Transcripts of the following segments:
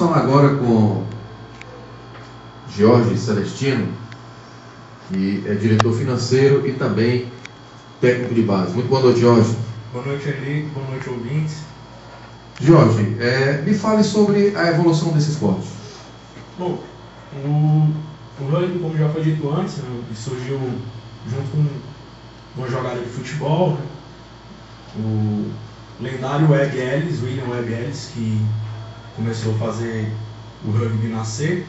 falar agora com Jorge Celestino, que é diretor financeiro e também técnico de base. Muito boa noite, Jorge. Boa noite, Henrique. Boa noite, ouvintes. Jorge, me fale sobre a evolução desse esporte. Bom, o rugby, como já foi dito antes, né, surgiu junto com uma jogada de futebol, né, o lendário Webb Ellis, William Webb Ellis, que começou a fazer o rugby nascer.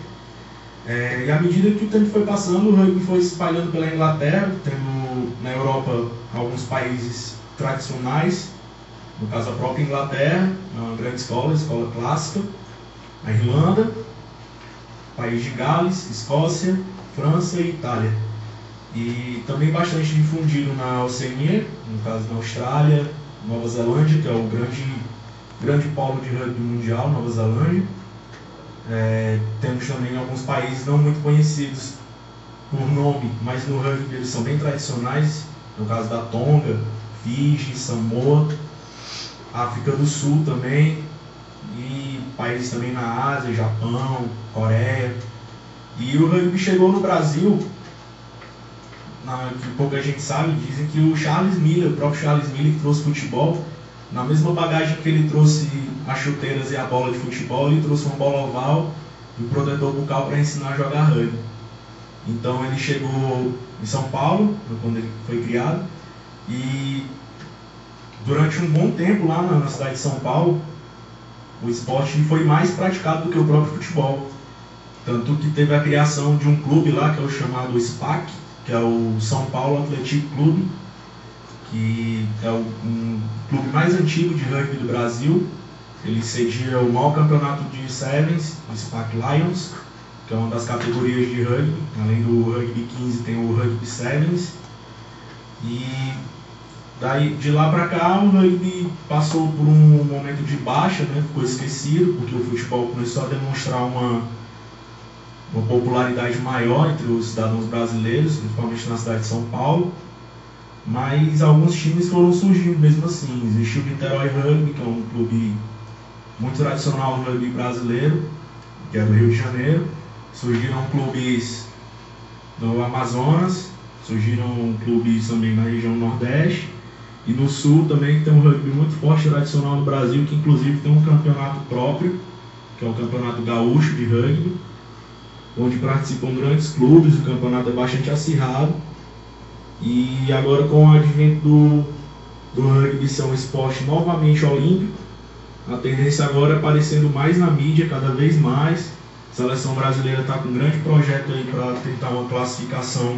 E à medida que o tempo foi passando, o rugby foi se espalhando pela Inglaterra, tendo na Europa alguns países tradicionais, no caso a própria Inglaterra, uma grande escola clássica, a Irlanda, país de Gales, Escócia, França e Itália. E também bastante difundido na Oceania, no caso na Austrália, Nova Zelândia, que é o grande polo de rugby mundial, Nova Zelândia. Temos também alguns países não muito conhecidos por nome, mas no rugby eles são bem tradicionais, no caso da Tonga, Fiji, Samoa, África do Sul também, e países também na Ásia, Japão, Coreia. E o rugby chegou no Brasil, que pouca gente sabe, dizem que o Charles Miller, o próprio Charles Miller, que trouxe futebol, na mesma bagagem que ele trouxe as chuteiras e a bola de futebol, ele trouxe uma bola oval e um protetor bucal para ensinar a jogar rugby. Então ele chegou em São Paulo, quando ele foi criado, e durante um bom tempo lá na cidade de São Paulo, o esporte foi mais praticado do que o próprio futebol. Tanto que teve a criação de um clube lá, que é o chamado SPAC, que é o São Paulo Athletic Clube, que é um clube mais antigo de rugby do Brasil. Ele cedia o maior campeonato de Sevens, o SPAC Lions, que é uma das categorias de rugby. Além do Rugby 15 tem o Rugby Sevens. E daí, de lá para cá, o rugby passou por um momento de baixa, né? Ficou esquecido, porque o futebol começou a demonstrar uma popularidade maior entre os cidadãos brasileiros, principalmente na cidade de São Paulo. Mas alguns times foram surgindo mesmo assim. Existiu o Niterói Rugby, que é um clube muito tradicional do rugby brasileiro, que é do Rio de Janeiro. Surgiram clubes no Amazonas, surgiram clubes também na região Nordeste. E no Sul também, que tem um rugby muito forte, tradicional no Brasil, que inclusive tem um campeonato próprio, que é o Campeonato Gaúcho de Rugby, onde participam grandes clubes. O campeonato é bastante acirrado. E agora, com o advento do rugby ser um esporte novamente olímpico, a tendência agora é aparecendo mais na mídia, cada vez mais. A seleção brasileira está com um grande projeto aí para tentar uma classificação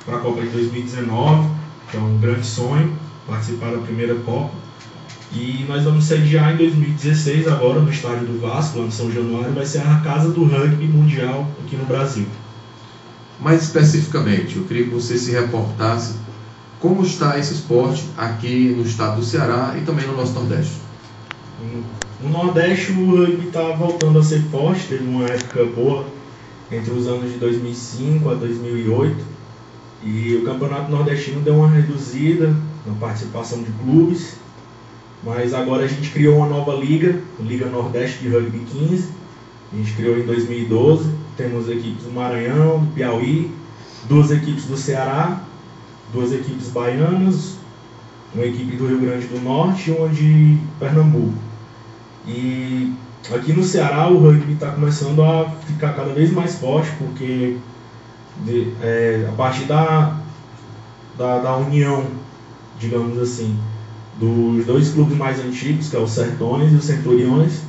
para a Copa de 2019, que é um grande sonho, participar da primeira Copa. E nós vamos sediar em 2016, agora no estádio do Vasco, lá no São Januário, vai ser a casa do rugby mundial aqui no Brasil. Mais especificamente, eu queria que você se reportasse como está esse esporte aqui no estado do Ceará e também no nosso Nordeste. No Nordeste o rugby está voltando a ser forte, teve uma época boa entre os anos de 2005 a 2008 e o campeonato nordestino deu uma reduzida na participação de clubes, mas agora a gente criou uma nova liga, a Liga Nordeste de Rugby 15, a gente criou em 2012, temos equipes do Maranhão, do Piauí, 2 equipes do Ceará, 2 equipes baianas, uma equipe do Rio Grande do Norte e uma de Pernambuco. E aqui no Ceará o rugby está começando a ficar cada vez mais forte, porque a partir da união, digamos assim, dos 2 clubes mais antigos, que é o Sertões e o Centuriões,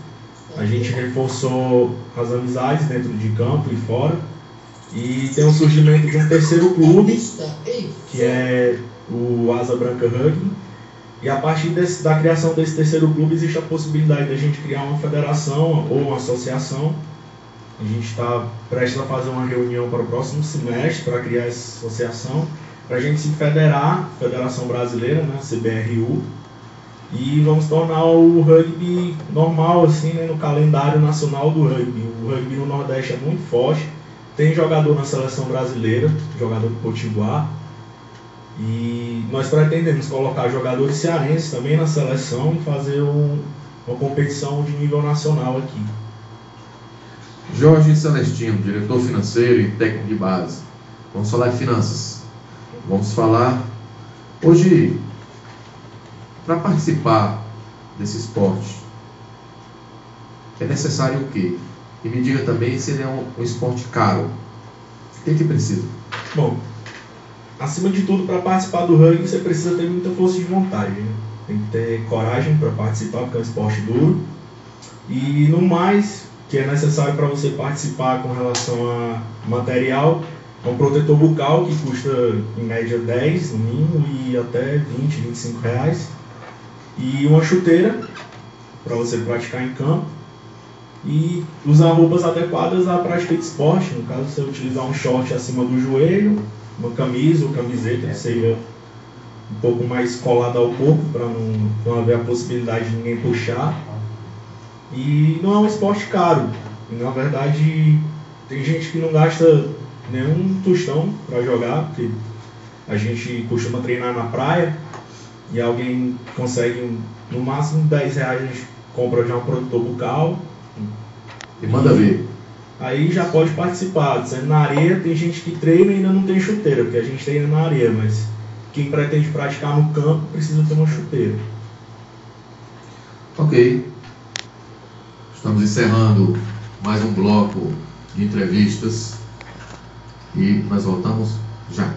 a gente reforçou as amizades dentro de campo e fora, e tem o surgimento de um 3º clube, que é o Asa Branca Rugby. E a partir da criação desse 3º clube existe a possibilidade de a gente criar uma federação ou uma associação. A gente está prestes a fazer uma reunião para o próximo semestre para criar essa associação, para a gente se federar, Federação Brasileira, né, CBRU, e vamos tornar o rugby normal assim, né, no calendário nacional do rugby. O rugby no Nordeste é muito forte, tem jogador na seleção brasileira, jogador do Potiguar. E nós pretendemos colocar jogadores cearenses também na seleção e fazer uma competição de nível nacional aqui. Jorge Celestino, diretor financeiro e técnico de base. Vamos falar de finanças. Vamos falar hoje, para participar desse esporte, é necessário o quê? E me diga também se ele é um esporte caro. O que precisa? Bom, acima de tudo, para participar do rugby, você precisa ter muita força de vontade, né? Tem que ter coragem para participar, porque é um esporte duro. E no mais, que é necessário para você participar com relação a material, é um protetor bucal que custa em média 10 no mínimo e até 20, 25 reais. E uma chuteira para você praticar em campo. E usar roupas adequadas à prática de esporte. No caso, você utilizar um short acima do joelho, uma camisa ou camiseta que seja um pouco mais colada ao corpo, para não haver a possibilidade de ninguém puxar. E não é um esporte caro. E, na verdade, tem gente que não gasta nenhum tostão para jogar, porque a gente costuma treinar na praia e alguém consegue no máximo 10 reais, a gente compra já um protetor bucal e manda ver. Aí já pode participar. Sendo na areia, tem gente que treina e ainda não tem chuteira, porque a gente treina na areia, mas quem pretende praticar no campo precisa ter uma chuteira. Ok. Estamos encerrando mais um bloco de entrevistas e nós voltamos já.